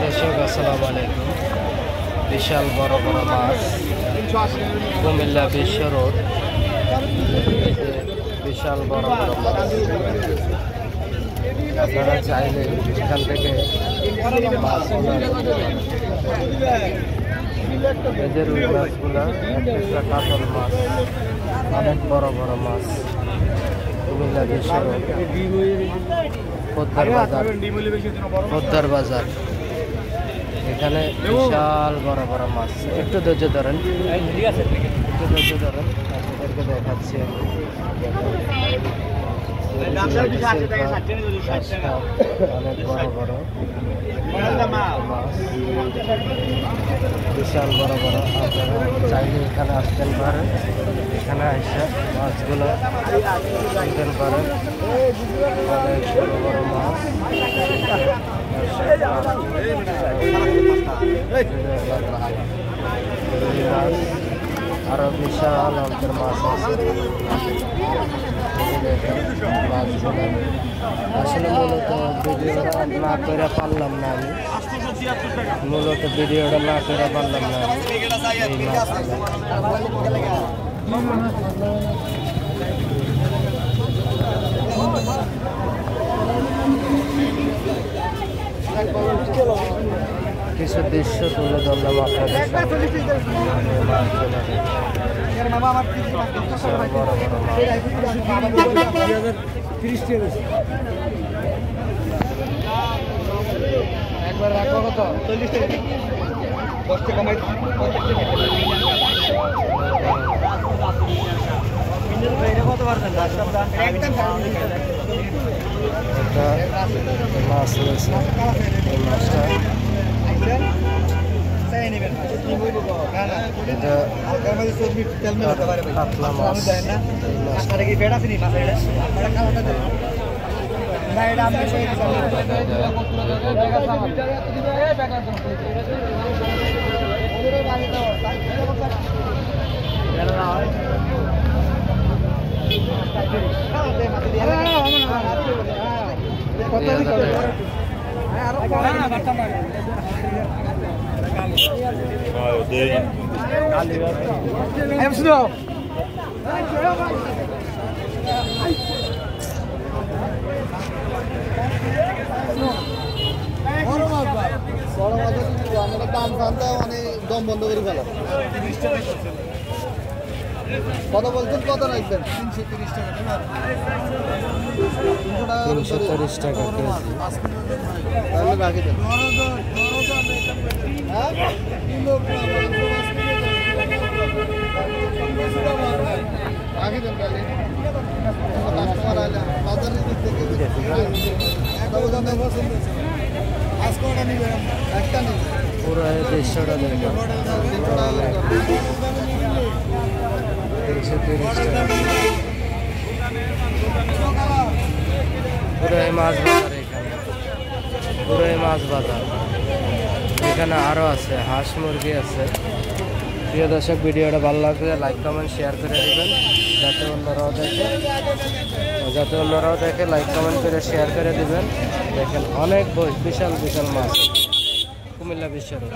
দর্শক আসসালামু আলাইকুম। বিশাল বড় বড় মাছ কুমিল্লা বিশ্ব রোড, বিশাল বড় বড় মাছ। আপনারা চাইলে এখান থেকে মাছ এদের রুই মাছগুলা একটা কাতল মাছ, অনেক বড় বড় মাছ। কুমিল্লা বিশ্ব রোড, পোদ্দার বাজার। এখানে বিশাল বড় বড় মাছ। একটু ধৈর্য ধরেন, একটু ধৈর্য ধরেন, আপনাদেরকে দেখাচ্ছি। অনেক বড় বড় মাছ, বিশাল বড় বড়। আপনারা চাইলে এখানে আসতেন পারেন, এখানে এসে মাছগুলো কিনতেন পারেন। অনেক বড় বড় মাছ, আরো বিশাল অঙ্কের মাছ আছে। মাছগুলো আসলে মূলত ভিডিওটা না করে পারলাম না, আমি মূলত ভিডিওটা না করে পারলাম না এই মাছগুলো। কিছু দৃশ্য তুলে ধরলাম আপনাদের একবার রাখবো কত 40 টাকা 10 টাকা কমাই মাছ রয়েছে। এই মাছটা কাতলা মাছ। দম বন্ধ করে ফেলা। কত বলছেন, কত রাখবেন? 330 টাকা। 330 টাকা কেজি। তাহলে বাকি দেন। পুরো দৃশ্যটা দেখবেন। 330 টাকা পুরো মাছ বাজার। এখানে পুরো মাছ বাজার। এখানে আরো আছে, হাঁস মুরগি আছে। প্রিয় দর্শক, ভিডিওটা ভালো লাগলে লাইক কমেন্ট শেয়ার করে দেবেন, যাতে অন্যরাও দেখে লাইক কমেন্ট করে শেয়ার করে দিবেন। দেখেন অনেক বিশাল বিশাল মাছ কুমিল্লা বিশ্ব রোড।